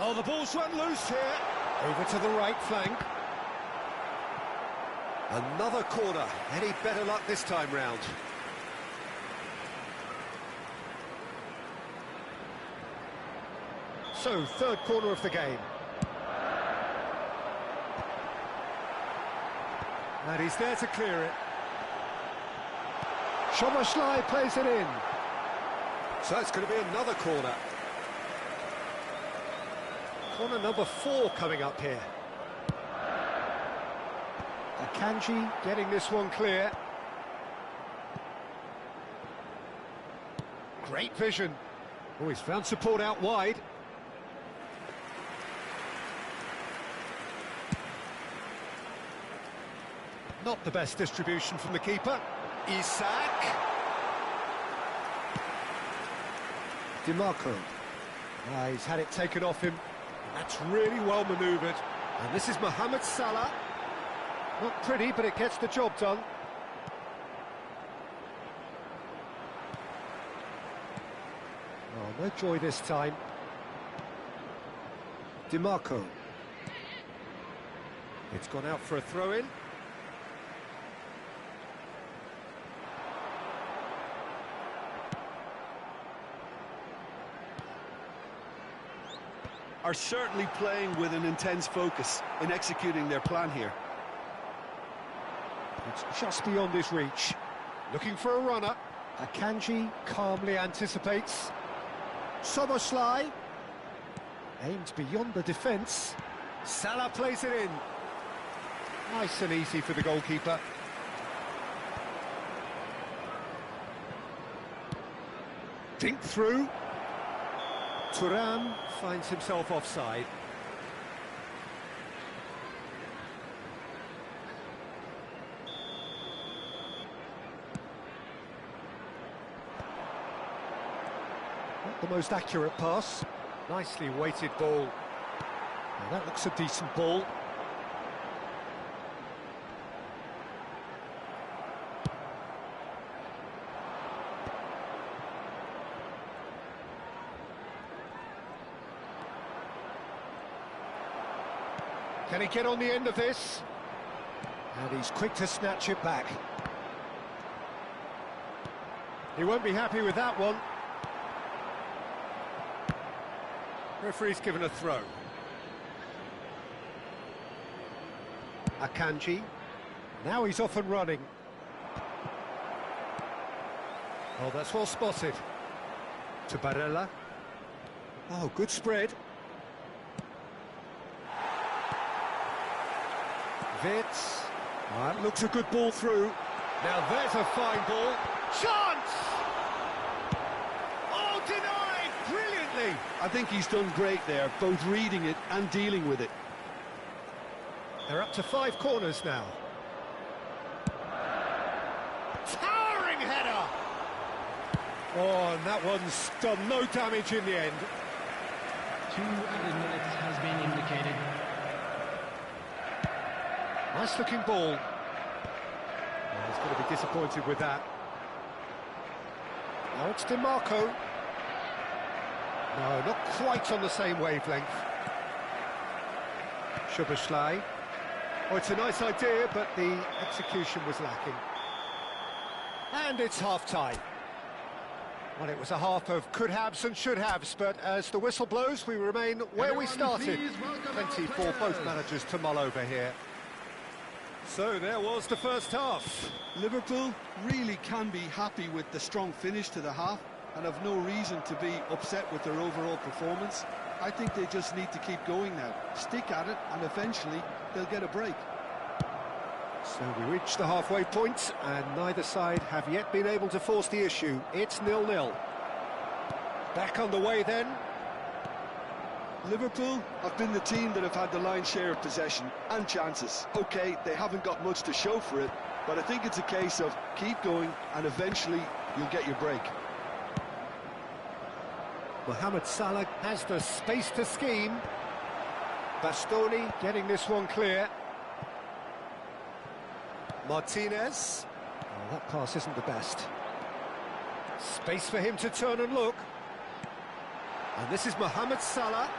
Oh, the ball's run loose here. Over to the right flank. Another corner. Any better luck this time round? So, third corner of the game. And he's there to clear it. Szoboszlai plays it in. So it's going to be another corner. Corner number 4 coming up here. Akanji getting this one clear. Great vision. Oh, he's found support out wide. Not the best distribution from the keeper. Isak. DiMarco. He's had it taken off him. That's really well manoeuvred. And this is Mohamed Salah. Not pretty, but it gets the job done. Oh, no joy this time. DiMarco. It's gone out for a throw-in. Are certainly playing with an intense focus in executing their plan here. It's just beyond his reach. Looking for a runner. Akanji calmly anticipates. Soboslai aims beyond the defence. Salah plays it in. Nice and easy for the goalkeeper. Dink through. Thuram finds himself offside. Not the most accurate pass. Nicely weighted ball. Now that looks a decent ball. Can he get on the end of this? And he's quick to snatch it back. He won't be happy with that one. Referee's given a throw. Akanji. Now he's off and running. Oh, that's well spotted. To Barella. Oh, good spread. Vitz. That looks a good ball through. Now there's a fine ball. Chance! Oh, denied! Brilliantly! I think he's done great there, both reading it and dealing with it. They're up to 5 corners now. Towering header! Oh, and that one's done no damage in the end. 2 added minutes has been indicated. Nice looking ball. Oh, he's going to be disappointed with that. Now it's DiMarco. No, not quite on the same wavelength. Szoboszlai. Oh, it's a nice idea, but the execution was lacking. And it's half-time. Well, it was a half of could-haves and should-haves, but as the whistle blows, we remain where we started. Plenty for both managers to mull over here. So there was the first half. Liverpool really can be happy with the strong finish to the half and have no reason to be upset with their overall performance. I think they just need to keep going now, stick at it, and eventually they'll get a break. So we reached the halfway point, and neither side have yet been able to force the issue. It's 0-0. Back on the way then. Liverpool have been the team that have had the lion's share of possession and chances. OK, they haven't got much to show for it, but I think it's a case of keep going and eventually you'll get your break. Mohamed Salah has the space to scheme. Bastoni getting this one clear. Martinez. Oh, that pass isn't the best. Space for him to turn and look. And this is Mohamed Salah.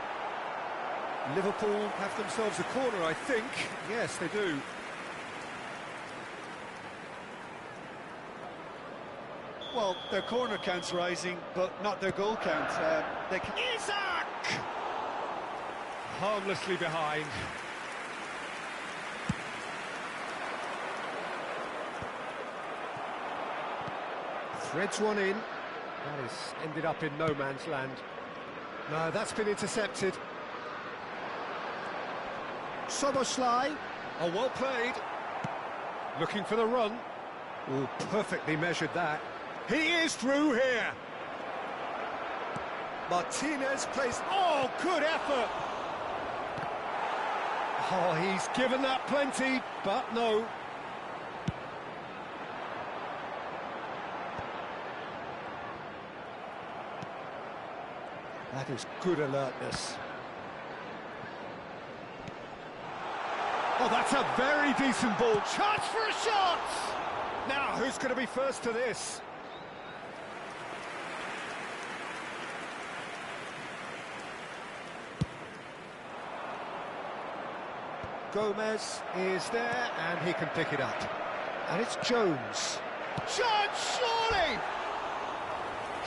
Liverpool have themselves a corner, I think. Yes, they do. Well, their corner count's rising, but not their goal count. Isak! Harmlessly behind. Threads one in. That is ended up in no man's land. No, that's been intercepted. Szoboszlai. Oh, well played. Looking for the run. Oh, perfectly measured that. He is through here. Martinez plays... Oh, good effort. Oh, he's given that plenty, but no. That is good alertness. Oh, that's a very decent ball. Chance for a shot! Now, who's going to be first to this? Gomez is there, and he can pick it up. And it's Jones. Chance, surely!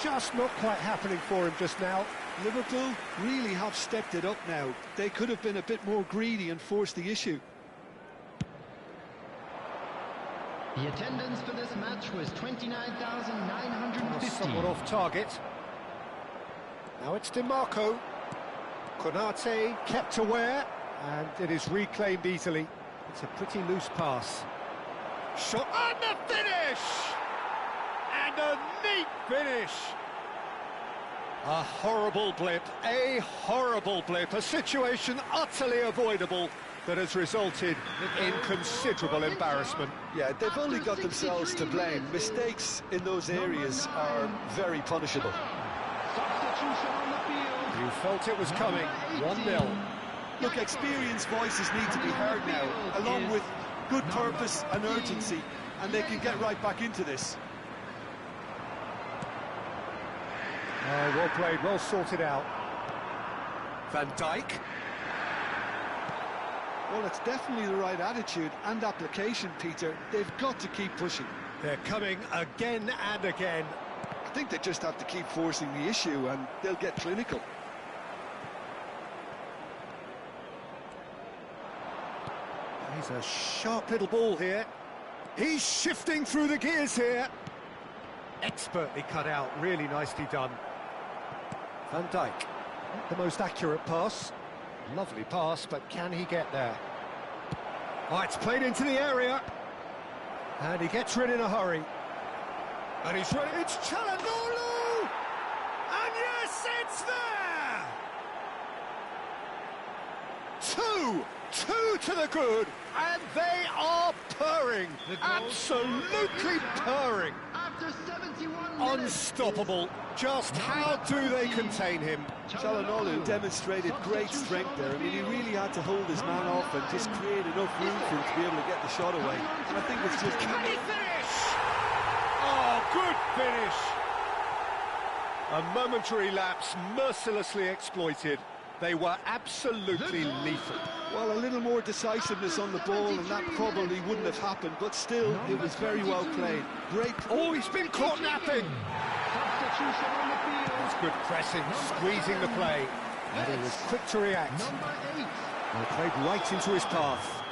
Just not quite happening for him just now. Liverpool really have stepped it up now. They could have been a bit more greedy and forced the issue. The attendance for this match was 29,950. Somewhat off target. Now it's DiMarco. Konate kept aware, and it is reclaimed easily. It's a pretty loose pass. Shot and the finish! And a neat finish! A horrible blip, a situation utterly avoidable that has resulted in considerable embarrassment. Yeah, they've only got themselves to blame. Mistakes in those areas are very punishable. Substitution on the field. You felt it was coming, 1-0. Look, experienced voices need to be heard now, along with good purpose and urgency, and they can get right back into this. Well played, well sorted out. Van Dijk. Well, it's definitely the right attitude and application, Peter. They've got to keep pushing. They're coming again and again. I think they just have to keep forcing the issue and they'll get clinical. He's a sharp little ball here. He's shifting through the gears here. Expertly cut out, really nicely done. Van Dijk, not the most accurate pass. Lovely pass, but can he get there? Oh, it's played into the area. And he gets rid in a hurry. And he's ready. It's Çalhanoğlu! And yes, it's there! Two to the good, and they are purring. Absolutely purring. After 71 minutes. Unstoppable. Just how do they contain him? Çalhanoğlu demonstrated great strength there. I mean, he really had to hold his man off and just create enough room for him to be able to get the shot away. And I think it's just... Can he finish? Oh, good finish. A momentary lapse, mercilessly exploited. They were absolutely lethal. Well, a little more decisiveness on the ball and that probably wouldn't have happened, but still, it was very well played. Great. Oh, he's been caught napping. Substitution on the field. It's good pressing, squeezing the play. And he was quick to react. Number 8. And played right into his path.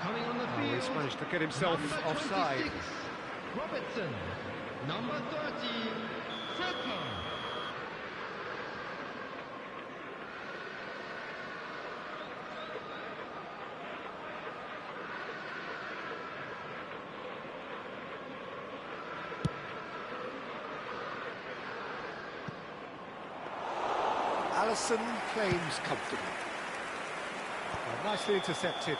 Coming on the Oh, field. he's managed to get himself Number offside. 26, Robertson. Number 30, Frepper. Alisson claims comfortably. Nicely intercepted.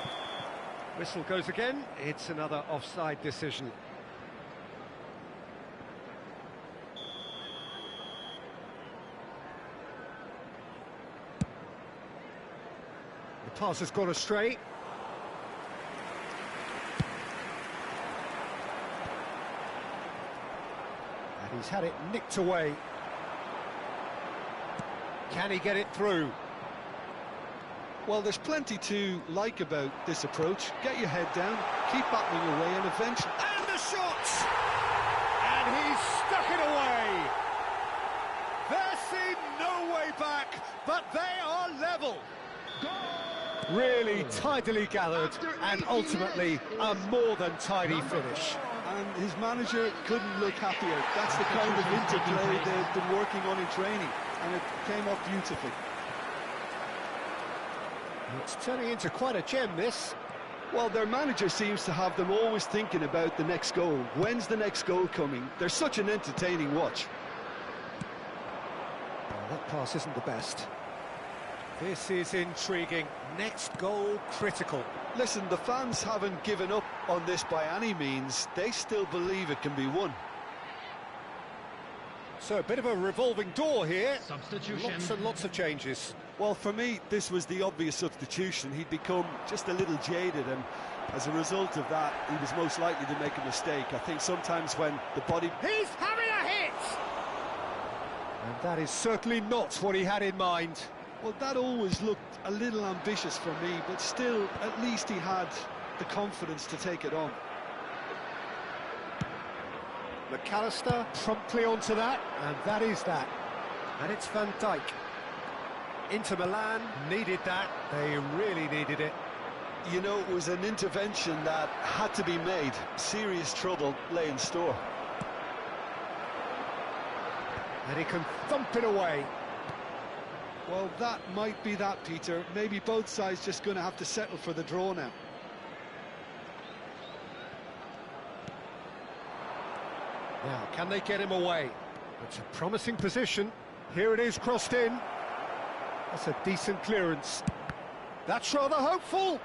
Whistle goes again. It's another offside decision. The pass has gone astray. And he's had it nicked away. Can he get it through? Well, there's plenty to like about this approach. Get your head down, keep battling away, and eventually... And the shot! And he's stuck it away! There seemed no way back, but they are level! Really tidily gathered, and ultimately a more than tidy finish. And his manager couldn't look happier. That's the kind of interplay they've been working on in training, and it came off beautifully. It's turning into quite a gem, this. Well, their manager seems to have them always thinking about the next goal. When's the next goal coming? They're such an entertaining watch. Well, that pass isn't the best. This is intriguing. Next goal critical. Listen, the fans haven't given up on this by any means. They still believe it can be won. So a bit of a revolving door here. Substitution. Lots and lots of changes. Well, for me, this was the obvious substitution. He'd become just a little jaded, and as a result of that, he was most likely to make a mistake. I think sometimes when the body... He's having a hit! And that is certainly not what he had in mind. Well, that always looked a little ambitious for me, but still, at least he had the confidence to take it on. McAllister promptly onto that, and that is that. And it's Van Dijk. Inter Milan needed that. They really needed it. You know, it was an intervention that had to be made. Serious trouble lay in store. And he can thump it away. Well, that might be that, Peter. Maybe both sides just going to have to settle for the draw now. Now, can they get him away? It's a promising position. Here it is, crossed in. That's a decent clearance. That's rather hopeful.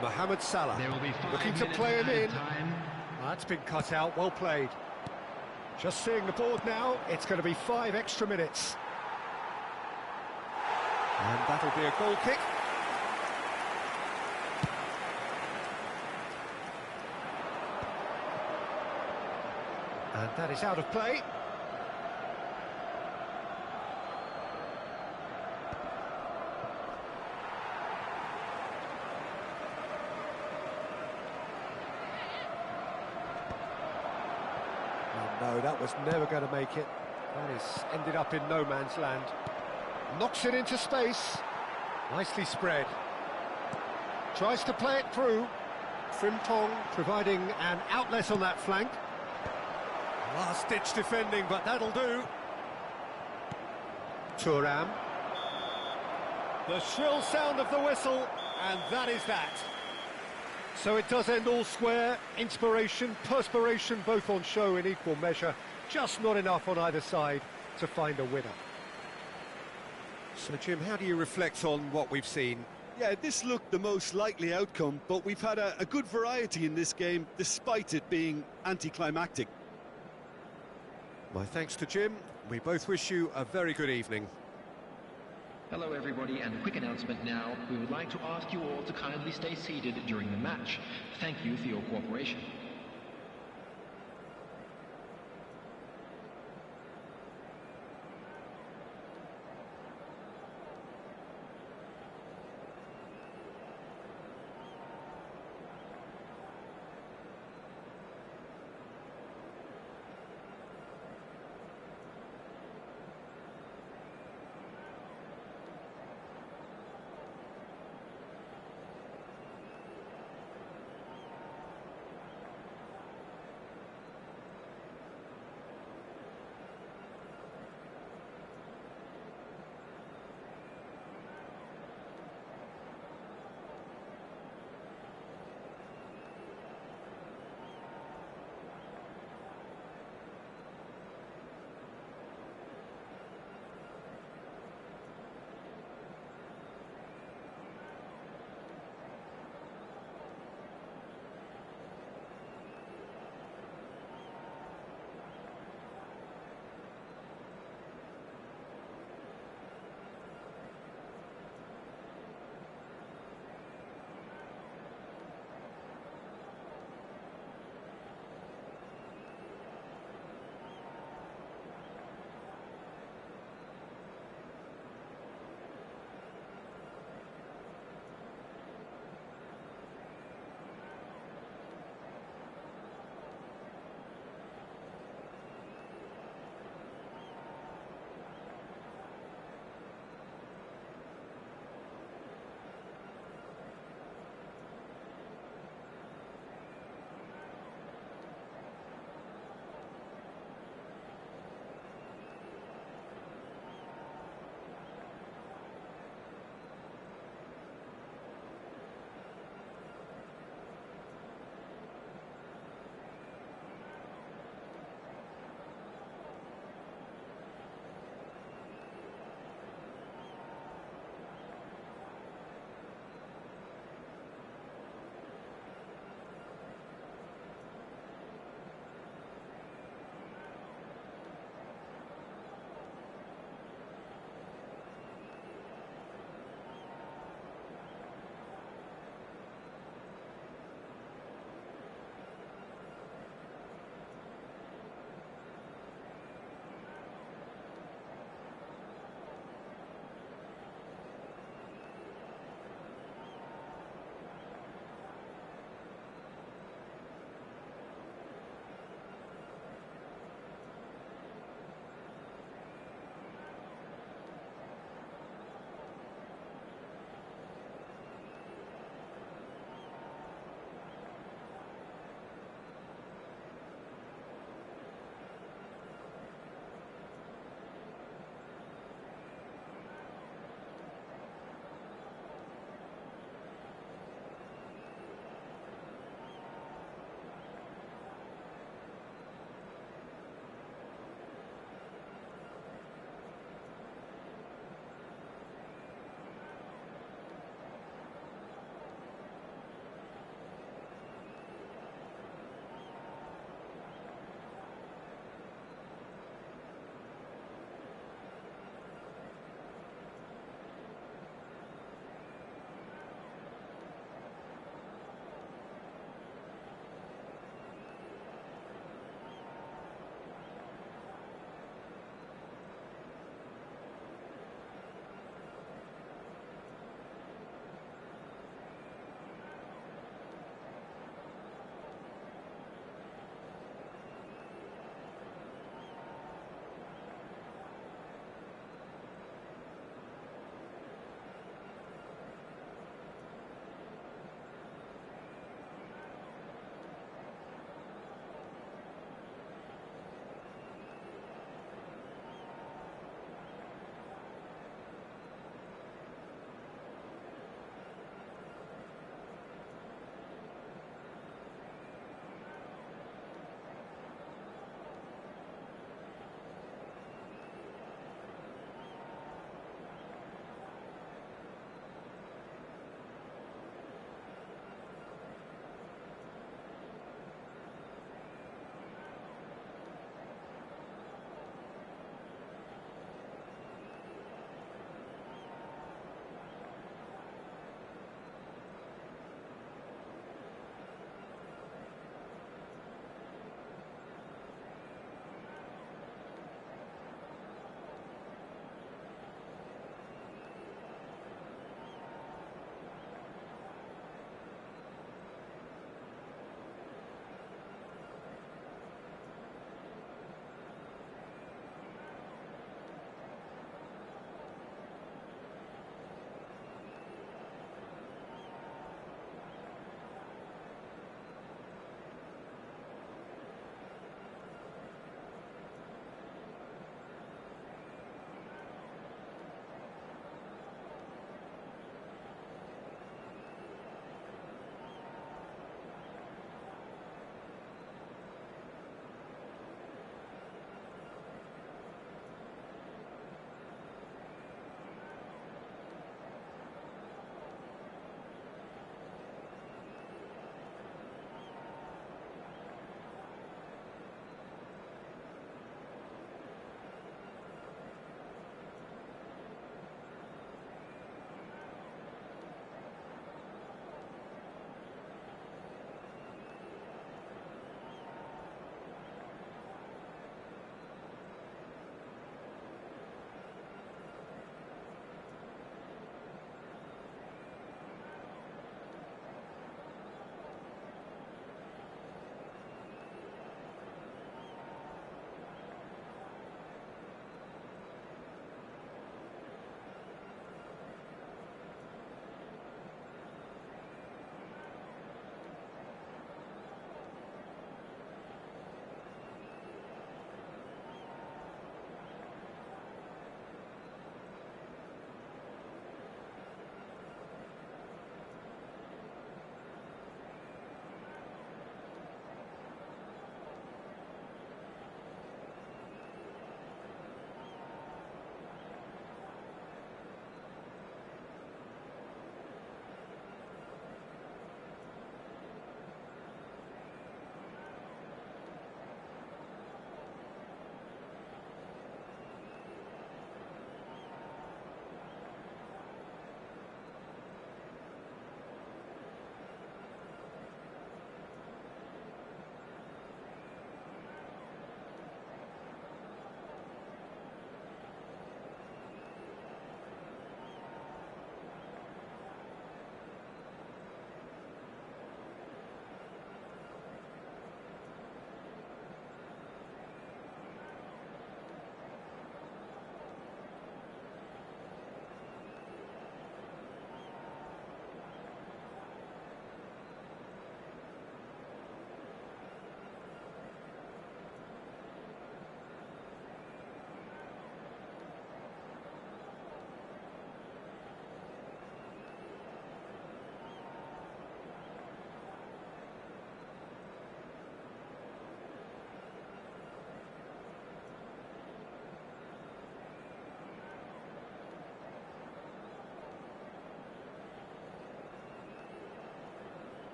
Mohamed Salah There will be 5 looking to minutes play him added in. time. That's been cut out, well played. Just seeing the board now, it's going to be 5 extra minutes. And that'll be a goal kick. And that is out of play. Oh, no, that was never going to make it. That is ended up in no man's land. Knocks it into space. Nicely spread. Tries to play it through. Frimpong providing an outlet on that flank. Last-ditch defending, but that'll do. Thuram. The shrill sound of the whistle, and that is that. So it does end all square. Inspiration, perspiration, both on show in equal measure. Just not enough on either side to find a winner. So, Jim, how do you reflect on what we've seen? Yeah, this looked the most likely outcome, but we've had a good variety in this game, despite it being anticlimactic. My thanks to Jim. We both wish you a very good evening. Hello everybody, and a quick announcement now. We would like to ask you all to kindly stay seated during the match. Thank you for your cooperation.